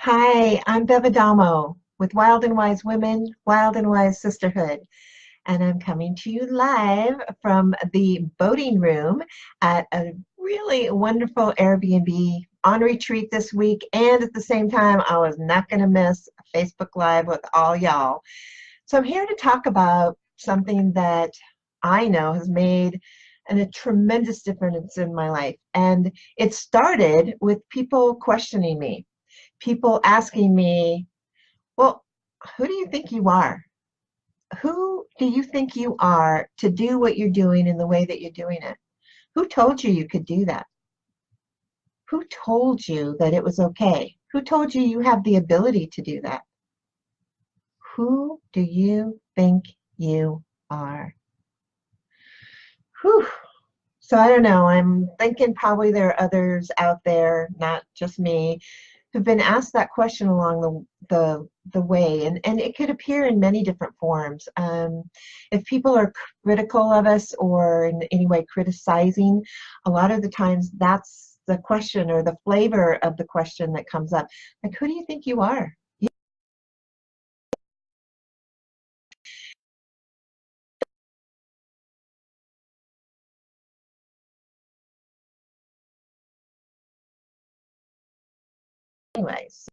Hi, I'm Bev Adamo with Wild and Wise Women, Wild and Wise Sisterhood, and I'm coming to you live from the boating room at a really wonderful Airbnb on retreat this week. And at the same time, I was not going to miss a Facebook Live with all y'all. So I'm here to talk about something that I know has made a tremendous difference in my life. And it started with people questioning me, people asking me, well, who do you think you are? Who do you think you are to do what you're doing in the way that you're doing it? Who told you you could do that? Who told you that it was okay? Who told you you have the ability to do that? Who do you think you are? Whew. So I don't know. I'm thinking probably there are others out there, not just me, who've been asked that question along the way, and it could appear in many different forms. If people are critical of us or in any way criticizing, a lot of the times that's the question or the flavor of the question that comes up. Like, who do you think you are? Anyways,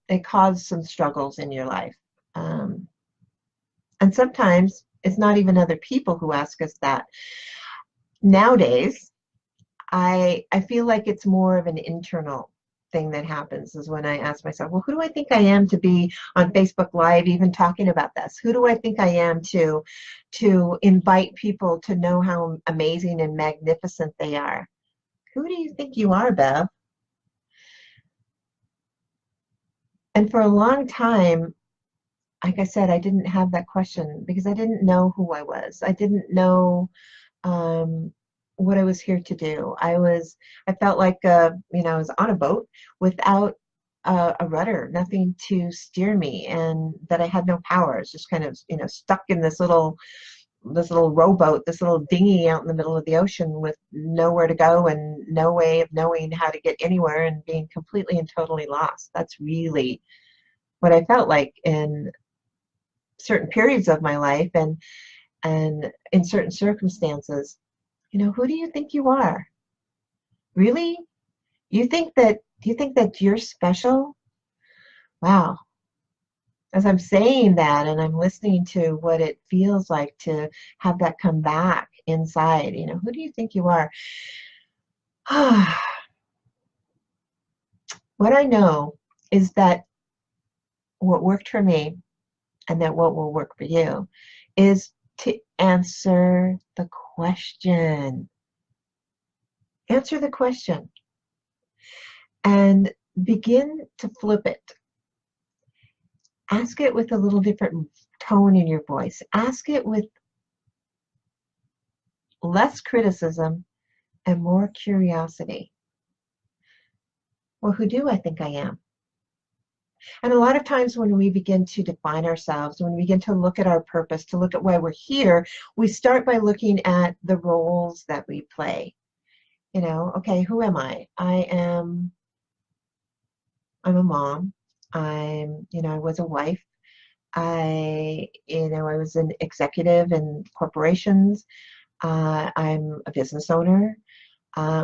it caused some struggles in your life. Um, and sometimes it's not even other people who ask us that. Nowadays, I feel like it's more of an internal thing that happens is when I ask myself, well, who do I think I am to be on Facebook Live even talking about this? Who do I think I am to invite people to know how amazing and magnificent they are? Who do you think you are, Bev? And for a long time, like I said, I didn't have that question because I didn't know who I was. I didn't know um, what I was here to do. I felt like, I was on a boat without a rudder, nothing to steer me, and that I had no power. I was just kind of, stuck in this little rowboat, this little dinghy out in the middle of the ocean with nowhere to go and no way of knowing how to get anywhere and being completely and totally lost. That's really what I felt like in certain periods of my life and in certain circumstances. Who do you think you are? Really? Do you think that you're special? Wow. As I'm saying that and I'm listening to what it feels like to have that come back inside, who do you think you are? What I know is that what worked for me and that what will work for you is to answer the question. Answer the question and begin to flip it. Ask it with a little different tone in your voice. Ask it with less criticism and more curiosity. Well, who do I think I am? And a lot of times when we begin to define ourselves, when we begin to look at our purpose, to look at why we're here, we start by looking at the roles that we play. Okay, who am I? I'm a mom. I was a wife. I was an executive in corporations. I'm a business owner.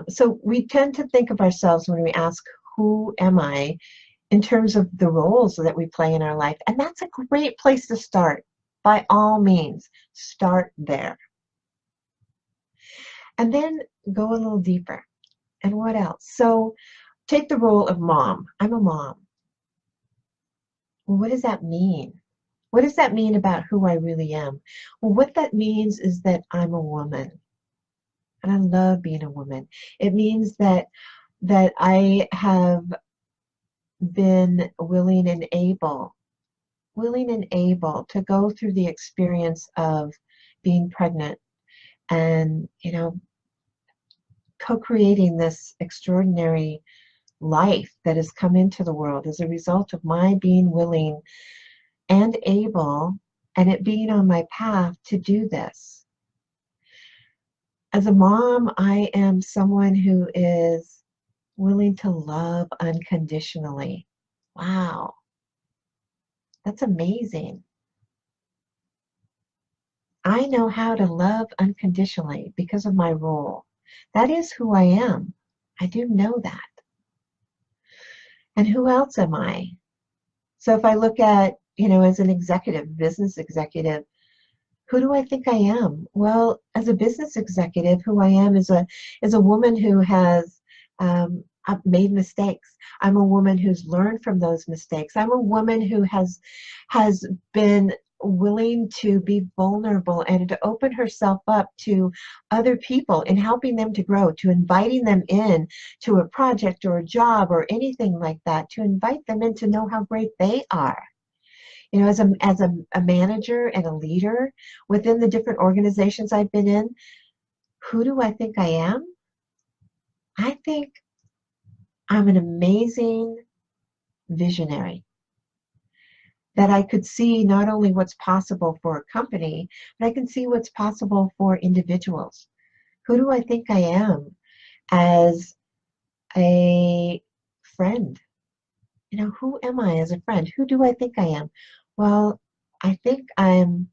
So we tend to think of ourselves when we ask, who am I, in terms of the roles that we play in our life. And that's a great place to start. By all means, start there. And then go a little deeper. And what else? So take the role of mom. I'm a mom. Well, what does that mean? What does that mean about who I really am? Well, what that means is that I'm a woman. And I love being a woman. It means that I have been willing and able to go through the experience of being pregnant and, co-creating this extraordinary life that has come into the world as a result of my being willing and able and it being on my path to do this. As a mom, I am someone who is willing to love unconditionally. Wow, that's amazing. I know how to love unconditionally because of my role. That is who I am. I do know that. And who else am I? So if I look at, as an executive, business executive, who do I think I am? Well, as a business executive, who I am is a woman who has made mistakes. I'm a woman who's learned from those mistakes. I'm a woman who has been willing to be vulnerable and to open herself up to other people and helping them to grow, to inviting them in to a project or a job or anything like that, to invite them in to know how great they are. As a manager and a leader within the different organizations I've been in, who do I think I am? I think I'm an amazing visionary, that I could see not only what's possible for a company, but I can see what's possible for individuals. Who do I think I am as a friend? Who am I as a friend? Who do I think I am? Well, I think I'm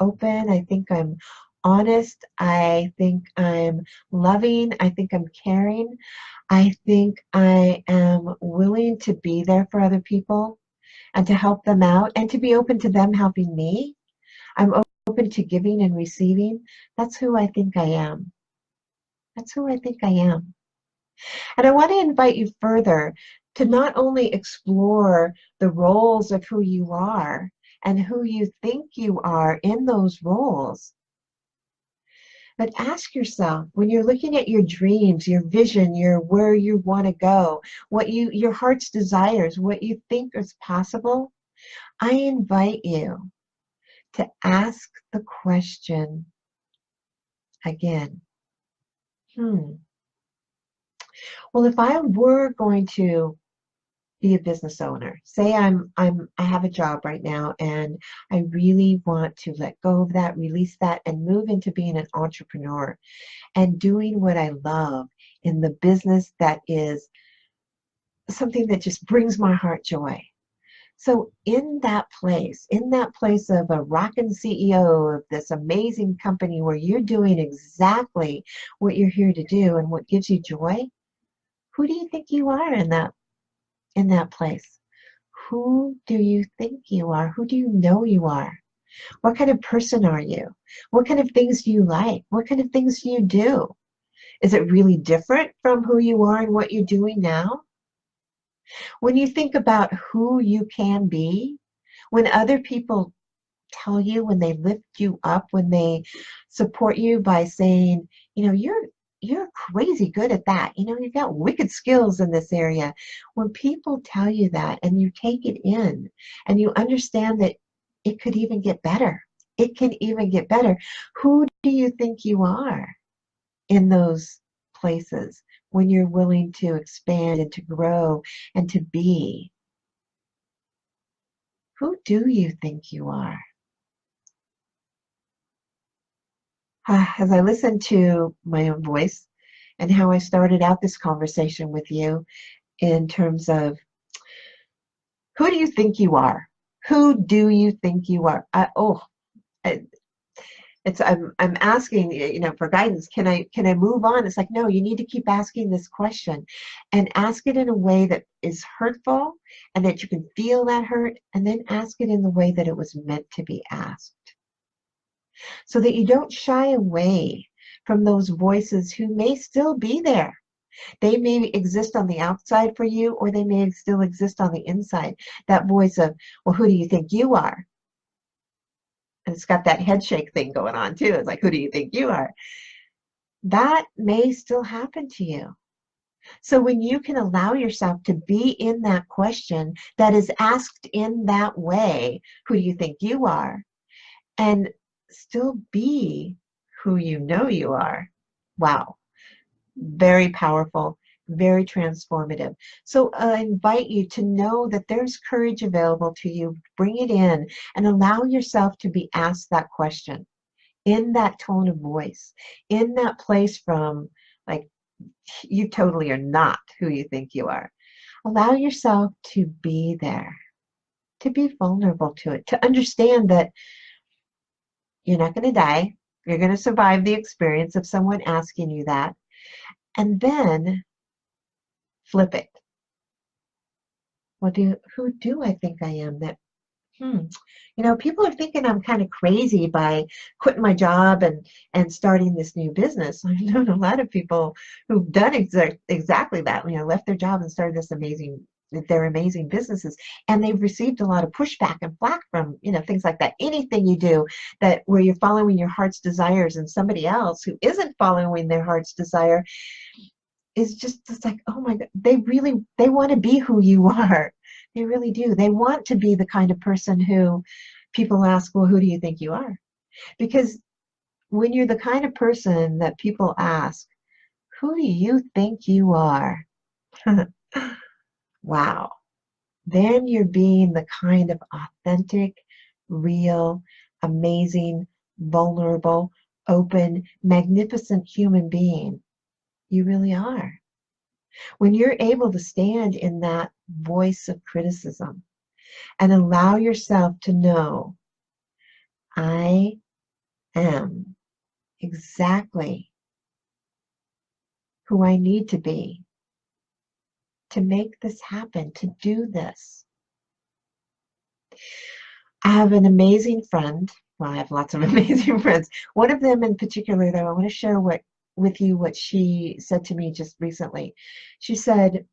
open. I think I'm honest. I think I'm loving. I think I'm caring. I think I am willing to be there for other people and to help them out and to be open to them helping me. I'm open to giving and receiving. That's who I think I am. That's who I think I am. And I want to invite you further to not only explore the roles of who you are and who you think you are in those roles, but ask yourself, when you're looking at your dreams, your vision, your where you want to go, your heart's desires, what you think is possible, I invite you to ask the question again. Well, if I were going to be a business owner, say I have a job right now and I really want to let go of that, release that, and move into being an entrepreneur and doing what I love in the business that is something that just brings my heart joy. So in that place of a rockin' CEO of this amazing company where you're doing exactly what you're here to do and what gives you joy, who do you think you are in that place? Who do you think you are? Who do you know you are? What kind of person are you? What kind of things do you like? What kind of things do you do? Is it really different from who you are and what you're doing now? When you think about who you can be, when other people tell you, when they lift you up, when they support you by saying, you're crazy good at that. You've got wicked skills in this area. When people tell you that and you take it in and you understand that it could even get better. It can even get better. Who do you think you are in those places when you're willing to expand and to grow and to be? Who do you think you are? As I listen to my own voice and how I started out this conversation with you in terms of who do you think you are? Who do you think you are? I- I'm asking, for guidance. Can I move on? It's like, no, you need to keep asking this question and ask it in a way that is hurtful and that you can feel that hurt, and then ask it in the way that it was meant to be asked, so that you don't shy away from those voices who may still be there. They may exist on the outside for you, or they may still exist on the inside. That voice of, well, who do you think you are? And it's got that head shake thing going on too. It's like, who do you think you are? That may still happen to you. So when you can allow yourself to be in that question that is asked in that way, who do you think you are? And still be who you know you are. Wow. Very powerful, very transformative. So I invite you to know that there's courage available to you. Bring it in and allow yourself to be asked that question. in that tone of voice, in that place from like, you totally are not who you think you are. Allow yourself to be there, to be vulnerable to it, to understand that you're not going to die. You're going to survive the experience of someone asking you that. And then flip it. Who do I think I am? People are thinking I'm kind of crazy by quitting my job and starting this new business. I've known a lot of people who've done exactly that, left their job and started their amazing businesses, and they've received a lot of pushback and flack from, things like that. Anything you do that where you're following your heart's desires and somebody else who isn't following their heart's desire is just, it's like, oh my God, they want to be who you are. They really do. They want to be the kind of person who people ask, well, who do you think you are? Because when you're the kind of person that people ask, who do you think you are? Wow. Then you're being the kind of authentic, real, amazing, vulnerable, open, magnificent human being you really are. When you're able to stand in that voice of criticism and allow yourself to know, I am exactly who I need to be to make this happen, to do this. I have an amazing friend. Well, I have lots of amazing friends. One of them in particular, though, I want to share with you what she said to me just recently. She said,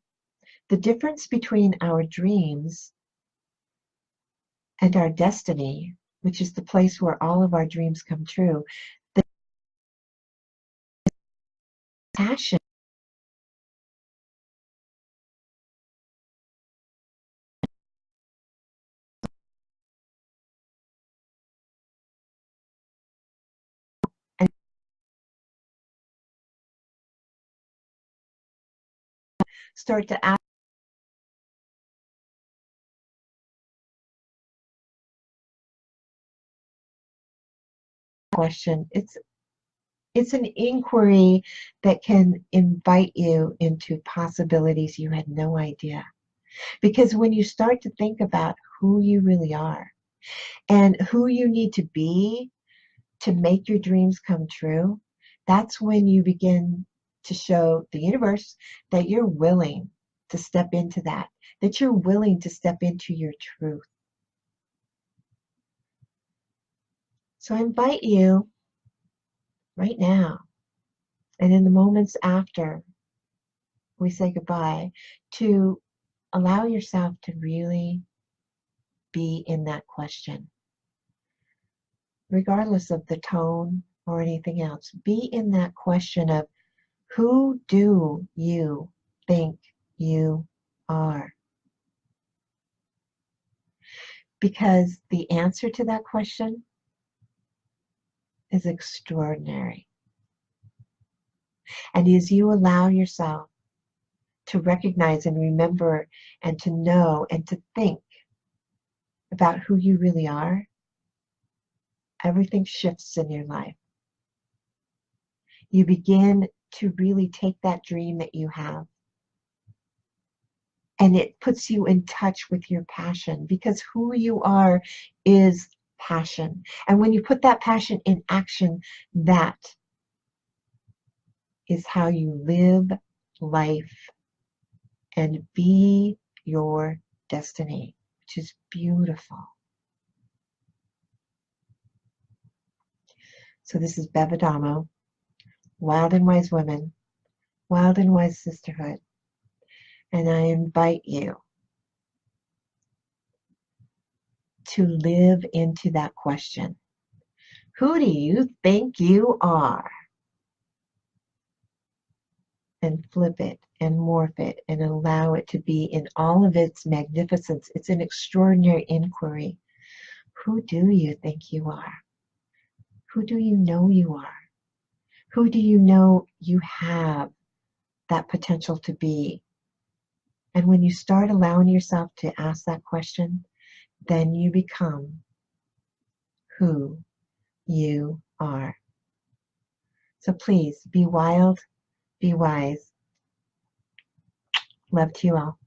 the difference between our dreams and our destiny, which is the place where all of our dreams come true, the passion and start to ask the question. It's an inquiry that can invite you into possibilities you had no idea. Because when you start to think about who you really are and who you need to be to make your dreams come true, that's when you begin to show the universe that you're willing to step into that you're willing to step into your truth. So I invite you right now and in the moments after we say goodbye to allow yourself to really be in that question, regardless of the tone or anything else. Be in that question of, who do you think you are? Because the answer to that question is extraordinary. And as you allow yourself to recognize and remember and to know and to think about who you really are, everything shifts in your life. You begin to really take that dream that you have, and it puts you in touch with your passion, because who you are is passion. And when you put that passion in action, that is how you live life and be your destiny, which is beautiful. So this is Bev Adamo, Wild and Wise Women, Wild and Wise Sisterhood. And I invite you to live into that question. Who do you think you are? And flip it and morph it and allow it to be in all of its magnificence. It's an extraordinary inquiry. Who do you think you are? Who do you know you are? Who do you know you have that potential to be? And when you start allowing yourself to ask that question, then you become who you are. So please be wild, be wise. Love to you all.